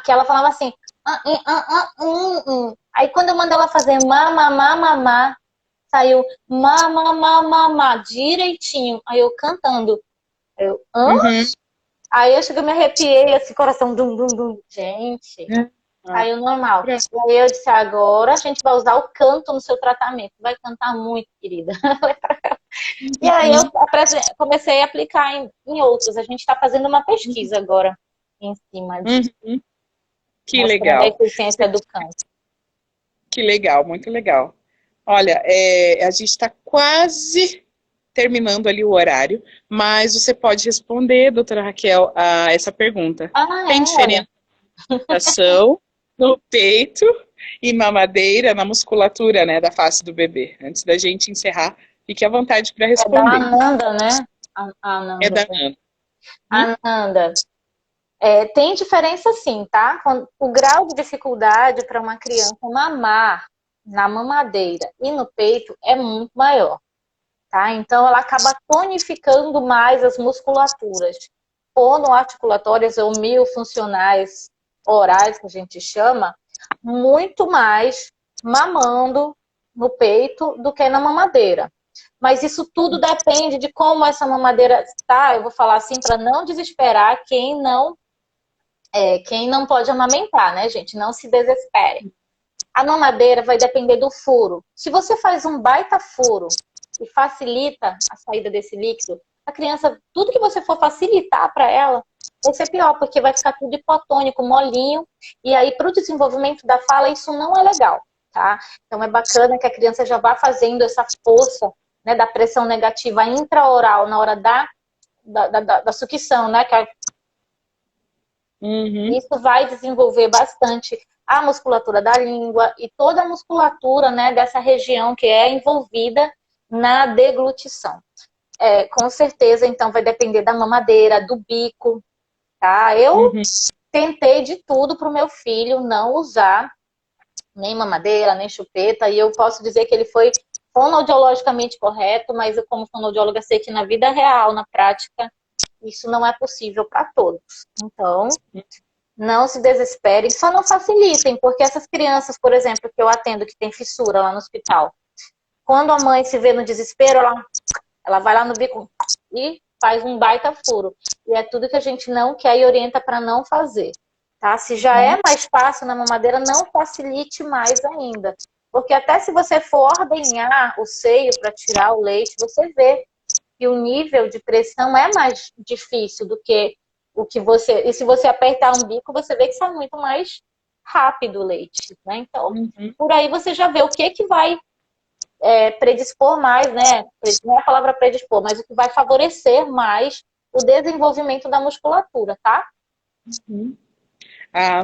que ela falava assim, aí quando eu mandei ela fazer mamá, saiu mamá, direitinho. Aí eu cantando. Aí eu cheguei, me arrepiei, esse coração, dum, dum, dum. Gente, saiu normal. E aí eu disse, agora a gente vai usar o canto no seu tratamento. Vai cantar muito, querida. E aí eu comecei a aplicar em outros. A gente está fazendo uma pesquisa agora em cima disso, Uhum. Que mostrando a legal. eficiência do câncer. Que legal, muito legal. Olha, a gente está quase terminando ali o horário, mas você pode responder, doutora Raquel, a essa pergunta. Tem Olha. diferenciação no peito e mamadeira na musculatura, né, da face do bebê? Antes da gente encerrar, fique à vontade para É da responder. Ananda, né? É Ananda. da Ana. Ananda. Tem diferença sim, tá? O grau de dificuldade para uma criança mamar na mamadeira e no peito é muito maior, tá? Então ela acaba tonificando mais as musculaturas fonoarticulatórias ou miofuncionais orais, que a gente chama, muito mais mamando no peito do que na mamadeira. Mas isso tudo depende de como essa mamadeira está. Eu vou falar assim para não desesperar quem não pode amamentar, né, gente? Não se desespere. A mamadeira vai depender do furo. Se você faz um baita furo e facilita a saída desse líquido, a criança, tudo que você for facilitar para ela, vai ser pior, porque vai ficar tudo hipotônico, molinho, e aí para o desenvolvimento da fala isso não é legal, tá? Então é bacana que a criança já vá fazendo essa força, né, da pressão negativa intraoral na hora da sucção, né, que isso vai desenvolver bastante a musculatura da língua e toda a musculatura, né, dessa região que é envolvida na deglutição. Com certeza, então, vai depender da mamadeira, do bico, tá? Eu tentei de tudo para o meu filho não usar nem mamadeira, nem chupeta, e eu posso dizer que ele foi fonoaudiologicamente correto, mas eu, como fonoaudióloga, sei que na vida real, na prática, isso não é possível para todos. Então, não se desesperem, só não facilitem, porque essas crianças, por exemplo, que eu atendo, que tem fissura lá no hospital, quando a mãe se vê no desespero, ela vai lá no bico e faz um baita furo. E é tudo que a gente não quer e orienta para não fazer. Tá? Se já é mais fácil na mamadeira, não facilite mais ainda. Porque até se você for ordenhar o seio para tirar o leite, você vê que o nível de pressão é mais difícil do que o que você... E se você apertar um bico, você vê que sai muito mais rápido o leite, né? Então, por aí você já vê o que vai predispor mais, né? Não é a palavra predispor, mas o que vai favorecer mais o desenvolvimento da musculatura, tá?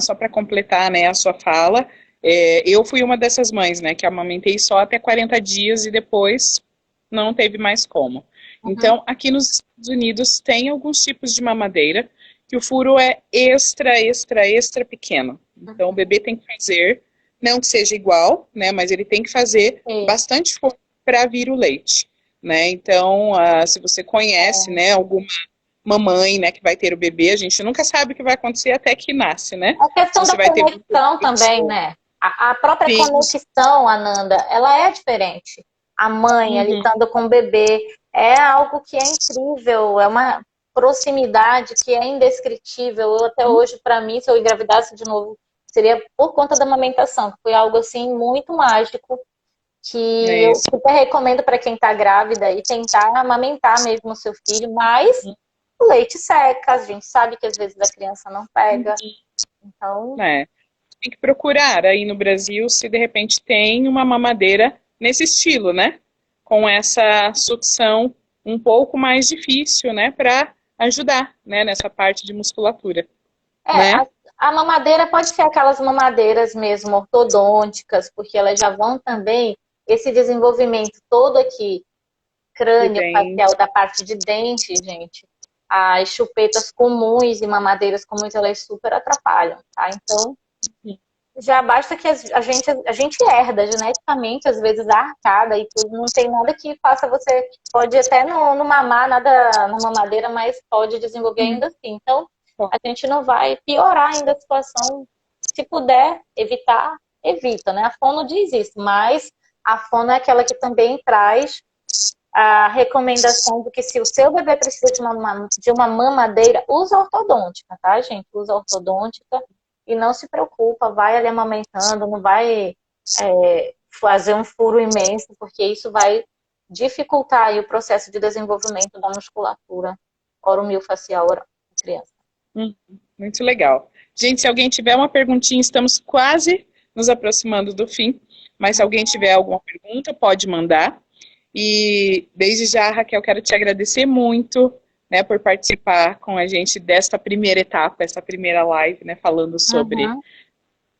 Só para completar, né, a sua fala, eu fui uma dessas mães, né, que amamentei só até 40 dias e depois não teve mais como. Então, aqui nos Estados Unidos tem alguns tipos de mamadeira que o furo é extra pequeno. Então, o bebê tem que fazer, não que seja igual, né, mas ele tem que fazer bastante força para vir o leite, né? Então, se você conhece, né, alguma mamãe, né, que vai ter o bebê, a gente nunca sabe o que vai acontecer até que nasce, né? A questão da conexão também, né? A própria conexão, Ananda, ela é diferente. A mãe ali estando com o bebê é algo que é incrível, é uma proximidade que é indescritível. Eu, até hoje, para mim, se eu engravidasse de novo, seria por conta da amamentação, que foi algo assim muito mágico, que eu super recomendo para quem está grávida e tentar amamentar mesmo o seu filho, mas o leite seca, a gente sabe que às vezes a criança não pega. Então... tem que procurar aí no Brasil se de repente tem uma mamadeira nesse estilo, né? Com essa sucção um pouco mais difícil, né? Para ajudar, né? Nessa parte de musculatura. Né? A mamadeira pode ser aquelas mamadeiras mesmo ortodônticas, porque elas já vão também, esse desenvolvimento todo aqui, crânio, facial, da parte de dente, gente, as chupetas comuns e mamadeiras comuns, elas super atrapalham, tá? Então, já basta que a gente herda geneticamente, às vezes, a arcada e tudo, não tem nada que faça você, pode até não mamar nada na mamadeira, mas pode desenvolver ainda assim. Então, a gente não vai piorar ainda a situação. Se puder evitar, evita, né? A fono diz isso, mas a fono é aquela que também traz a recomendação de que se o seu bebê precisa de uma mamadeira, usa ortodôntica, tá, gente? Usa ortodôntica e não se preocupa, vai ali amamentando, não vai fazer um furo imenso, porque isso vai dificultar aí o processo de desenvolvimento da musculatura oromiofascial oral da criança. Muito legal. Gente, se alguém tiver uma perguntinha, estamos quase nos aproximando do fim, mas se alguém tiver alguma pergunta, pode mandar. E desde já, Raquel, quero te agradecer muito, né, por participar com a gente desta primeira etapa, essa primeira live, né, falando sobre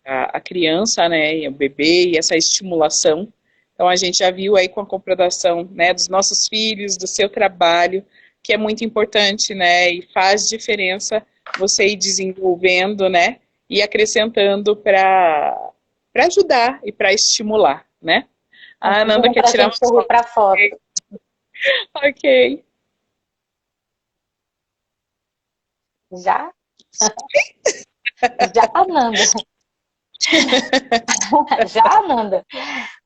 a criança, né, e o bebê e essa estimulação. Então a gente já viu aí com a comprovação, né, dos nossos filhos, do seu trabalho, que é muito importante, né, e faz diferença você ir desenvolvendo, né, e acrescentando para ajudar e para estimular, né. A Ananda quer tirar uma foto. Para foto. Ok. Já? Já, Ananda. Já, Ananda?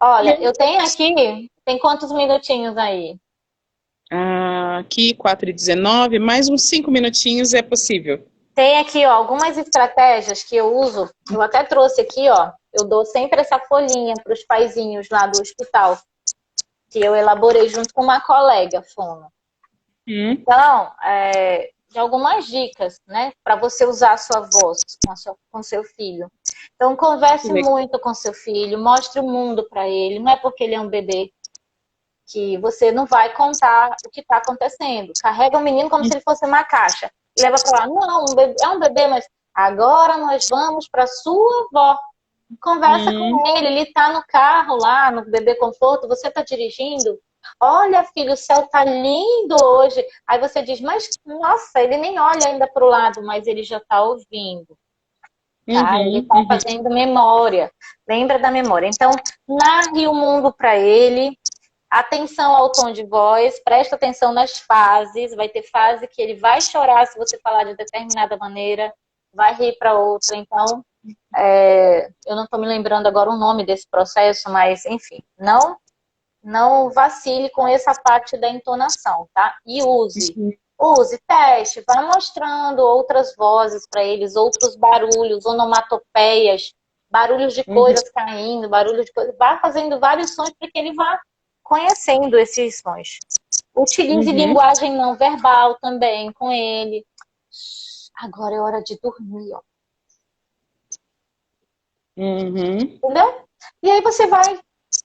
Olha, eu tenho aqui, tem quantos minutinhos aí? Aqui, 4h19, mais uns 5 minutinhos é possível. Tem aqui, ó, algumas estratégias que eu uso, eu até trouxe aqui, ó, eu dou sempre essa folhinha para os paizinhos lá do hospital, que eu elaborei junto com uma colega, fono. Então, de algumas dicas, né, para você usar a sua voz com seu filho. Então, converse muito com seu filho, mostre o mundo para ele. Não é porque ele é um bebê que você não vai contar o que está acontecendo. Carrega o menino como se ele fosse uma caixa. E leva para lá, não, é um bebê, mas agora nós vamos para sua avó. Conversa com ele está no carro lá, no bebê conforto, você está dirigindo. Olha, filho, o céu tá lindo hoje. Aí você diz, mas nossa, ele nem olha ainda para o lado, mas ele já está ouvindo. Tá? Ele está fazendo memória. Lembra da memória. Então, narre o mundo para ele. Atenção ao tom de voz. Presta atenção nas fases. Vai ter fase que ele vai chorar se você falar de determinada maneira. Vai rir para outra. Então, eu não estou me lembrando agora o nome desse processo, mas, enfim, não vacile com essa parte da entonação, tá? E use, teste, vai mostrando outras vozes para eles, outros barulhos, onomatopeias, barulhos de coisas caindo, barulhos de coisas. Vá fazendo vários sons para que ele vá conhecendo esses sons. Utilize linguagem não verbal também com ele. Agora é hora de dormir, ó. Entendeu? E aí você vai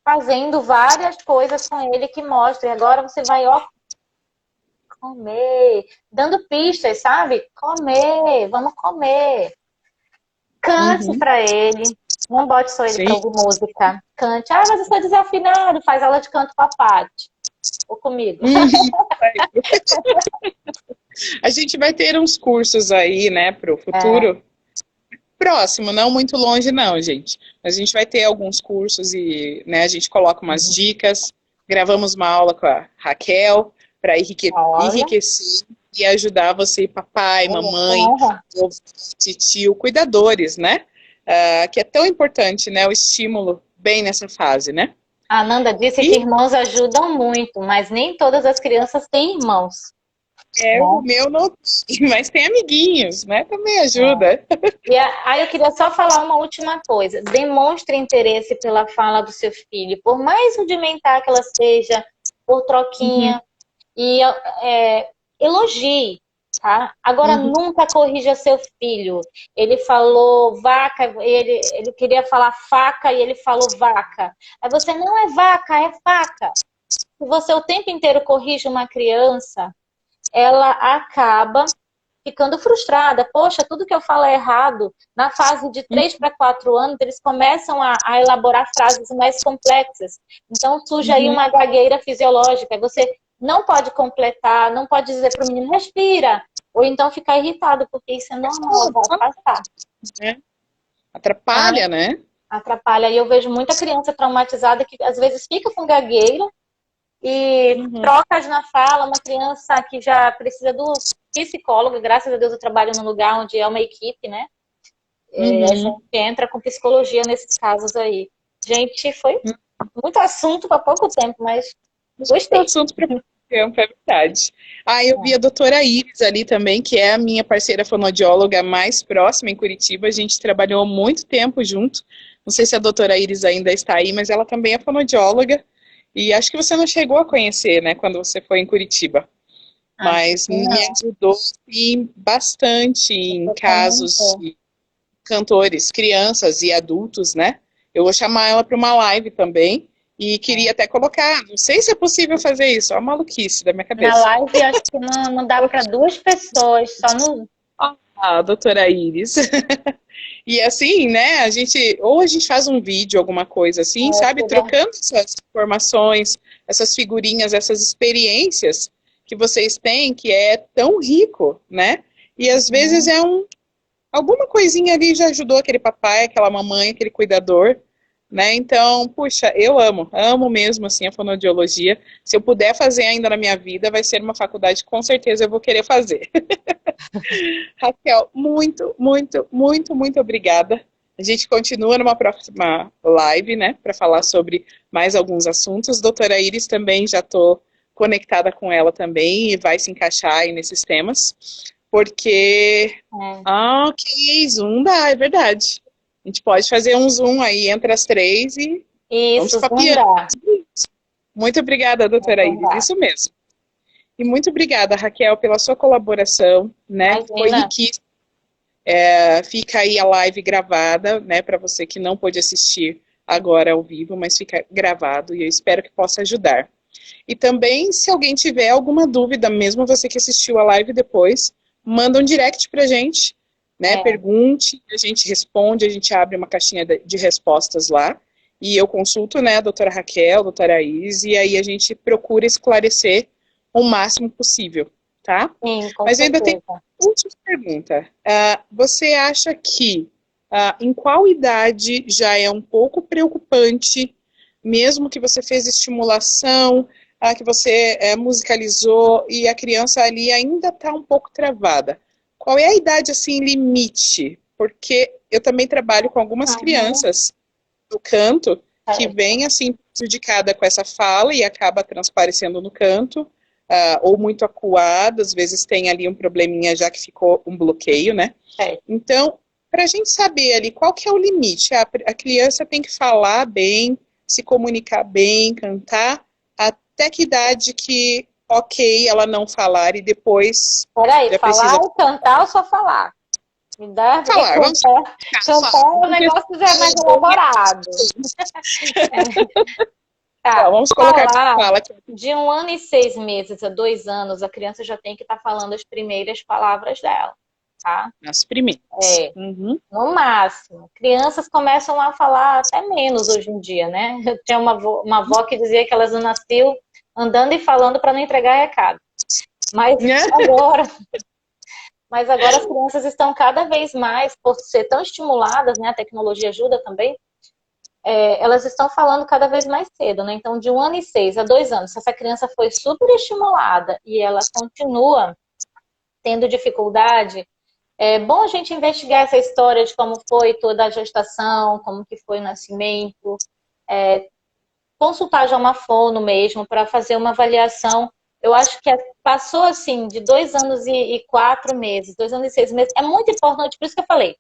fazendo várias coisas com ele que mostrem. Agora você vai, ó, comer, dando pistas, sabe? Comer, vamos comer. Cante para ele. Não bote só ele para ouvir música. Cante. Mas eu sou desafinado. Faz aula de canto com a Paty. Ou comigo. A gente vai ter uns cursos aí, né, para o futuro. Próximo, não muito longe não, gente. Mas a gente vai ter alguns cursos e, né, a gente coloca umas dicas. Gravamos uma aula com a Raquel para enriquecer e ajudar você, papai, mamãe, tio, cuidadores, né? Que é tão importante, né, o estímulo bem nessa fase, né? A Ananda disse que irmãos ajudam muito, mas nem todas as crianças têm irmãos. O meu não, mas tem amiguinhos, né? Também ajuda. E aí eu queria só falar uma última coisa. Demonstre interesse pela fala do seu filho, por mais rudimentar que ela seja, por troquinha, e elogie, tá? Agora nunca corrija seu filho. Ele falou vaca, ele queria falar faca e ele falou vaca. Aí você, não é vaca, é faca. Se você o tempo inteiro corrige uma criança, ela acaba ficando frustrada. Poxa, tudo que eu falo é errado. Na fase de 3 para 4 anos, eles começam a elaborar frases mais complexas. Então, surge aí uma gagueira fisiológica. Você não pode completar, não pode dizer para o menino, respira. Ou então ficar irritado, porque isso é normal, vai passar. Atrapalha, né? Atrapalha. E eu vejo muita criança traumatizada que às vezes fica com gagueira, e trocas na fala, uma criança que já precisa do psicólogo, graças a Deus eu trabalho num lugar onde é uma equipe, né? A gente entra com psicologia nesses casos aí. Gente, foi muito assunto para pouco tempo, mas gostei. Muito assunto para pouco tempo, é verdade. Eu vi a doutora Iris ali também, que é a minha parceira fonoaudióloga mais próxima em Curitiba, a gente trabalhou muito tempo junto, não sei se a doutora Iris ainda está aí, mas ela também é fonoaudióloga. E acho que você não chegou a conhecer, né, quando você foi em Curitiba. Acho Mas que me não. ajudou sim, bastante em Você casos comentou. de cantores, crianças e adultos, né? Eu vou chamar ela para uma live também. E queria até colocar, não sei se é possível fazer isso, é uma maluquice da minha Na cabeça. live, acho que não dá para duas pessoas, só no. Ah, doutora Iris. E assim, né, ou a gente faz um vídeo, alguma coisa assim, sabe, Seria. trocando essas informações, essas figurinhas, essas experiências que vocês têm, que é tão rico, né? E às vezes alguma coisinha ali já ajudou aquele papai, aquela mamãe, aquele cuidador, né? Então, puxa, eu amo mesmo assim a fonoaudiologia. Se eu puder fazer ainda na minha vida, vai ser uma faculdade, com certeza eu vou querer fazer. Raquel, muito obrigada. A gente continua numa próxima live, né, para falar sobre mais alguns assuntos. Doutora Iris também já estou conectada com ela também e vai se encaixar aí nesses temas, porque É. ok, Zoom dá, é verdade. A gente pode fazer um Zoom aí entre as três e vamos Isso, papiando. Zundá. Muito obrigada, doutora Iris, Zundá. isso mesmo. E muito obrigada, Raquel, pela sua colaboração, né? Foi Imagina. riquíssimo. Fica aí a live gravada, né, para você que não pôde assistir agora ao vivo, mas fica gravado e eu espero que possa ajudar. E também, se alguém tiver alguma dúvida, mesmo você que assistiu a live depois, manda um direct pra gente, né, É. pergunte, a gente responde, a gente abre uma caixinha de respostas lá, e eu consulto, né, a doutora Raquel, a doutora Is, e aí a gente procura esclarecer o máximo possível, tá? Sim, com Mas eu ainda tenho certeza. uma última pergunta. Você acha que em qual idade já é um pouco preocupante, mesmo que você fez estimulação, que você musicalizou e a criança ali ainda está um pouco travada? Qual é a idade assim limite? Porque eu também trabalho com algumas Uhum. crianças do canto que Certo. vem assim prejudicada com essa fala e acaba transparecendo no canto, ou muito acuada, às vezes tem ali um probleminha já que ficou um bloqueio, né? Certo. Então, para a gente saber ali qual que é o limite, a criança tem que falar bem, se comunicar bem, cantar, até que idade que, ok, ela não falar e depois Peraí, já falar precisa ou cantar ou só falar? Me dá, porque falar, vamos cantar o porque negócio já é mais elaborado. não, Tá, vamos colocar que falar fala. de 1 ano e 6 meses a 2 anos, a criança já tem que estar falando as primeiras palavras dela, tá? Nas primeiras. É, Uhum. no máximo. Crianças começam a falar até menos hoje em dia, né? Eu tinha uma avó que dizia que elas não nasciam andando e falando para não entregar recado. Mas agora, mas agora as crianças estão cada vez mais, por ser tão estimuladas, né? A tecnologia ajuda também, elas estão falando cada vez mais cedo, né? Então, de 1 ano e 6 a 2 anos, se essa criança foi super estimulada e ela continua tendo dificuldade, é bom a gente investigar essa história de como foi toda a gestação, como que foi o nascimento, consultar já uma fono mesmo para fazer uma avaliação. Eu acho que passou assim de 2 anos e 4 meses, 2 anos e 6 meses. É muito importante, por isso que eu falei.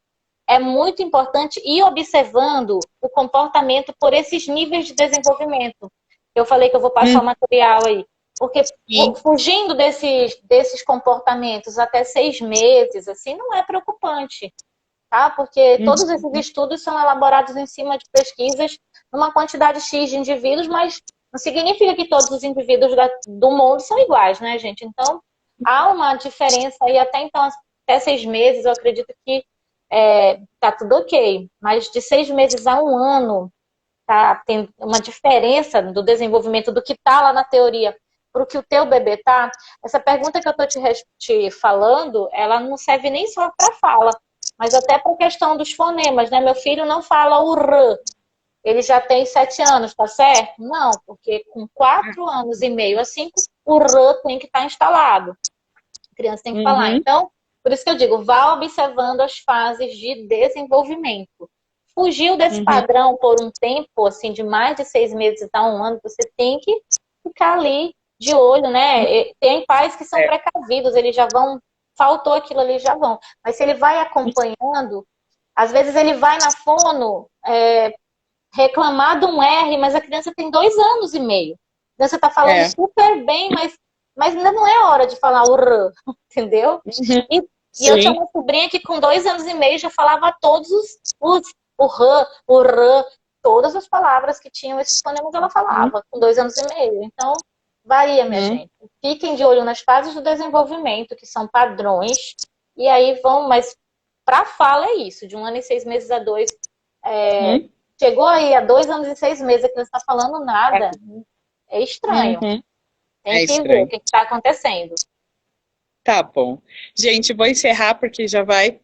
É muito importante ir observando o comportamento por esses níveis de desenvolvimento. Eu falei que eu vou passar o material aí. Porque Sim. fugindo desses comportamentos até 6 meses, assim, não é preocupante, tá? Porque todos esses estudos são elaborados em cima de pesquisas numa quantidade X de indivíduos, mas não significa que todos os indivíduos do mundo são iguais, né, gente? Então, há uma diferença aí até então, até 6 meses, eu acredito que tá tudo ok. Mas de 6 meses a 1 ano, tá? Tem uma diferença do desenvolvimento do que tá lá na teoria para o que o teu bebê tá. Essa pergunta que eu tô te falando, ela não serve nem só para fala, mas até para a questão dos fonemas, né? Meu filho não fala o R, ele já tem 7 anos, tá certo? Não, porque com 4 anos e meio a 5, o R tem que estar instalado. A criança tem que falar. Uhum. Então, por isso que eu digo, vá observando as fases de desenvolvimento. Fugiu desse Uhum. padrão por um tempo, assim, de mais de 6 meses a 1 ano, você tem que ficar ali de olho, né? Tem pais que são precavidos, eles já vão, faltou aquilo ali, já vão. Mas se ele vai acompanhando, às vezes ele vai na fono reclamar de um R, mas a criança tem 2 anos e meio. Então, você tá falando super bem, mas ainda não é hora de falar o R, entendeu? Uhum. E eu tinha uma sobrinha que com 2 anos e meio já falava todos o R, o R, todas as palavras que tinham esses fonemas ela falava, com 2 anos e meio. Então, varia, minha gente. Fiquem de olho nas fases do desenvolvimento, que são padrões, e aí vão, mas para fala é isso, de 1 ano e 6 meses a 2. Chegou aí a 2 anos e 6 meses que não está falando nada, é estranho. Tem que ver o que está acontecendo. Tá bom. Gente, vou encerrar porque já vai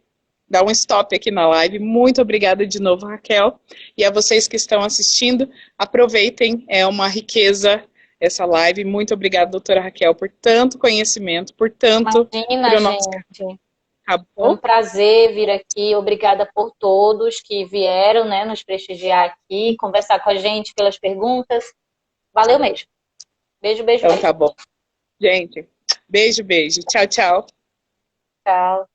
dar um stop aqui na live. Muito obrigada de novo, Raquel. E a vocês que estão assistindo, aproveitem, é uma riqueza essa live. Muito obrigada, doutora Raquel, por tanto conhecimento, por tanto... Imagina, gente. Tá bom? Foi um prazer vir aqui. Obrigada por todos que vieram, né, nos prestigiar aqui, conversar com a gente pelas perguntas. Valeu mesmo. Beijo, beijo, então, beijo. Tá bom. Gente, beijo, beijo. Tchau, tchau. Tchau.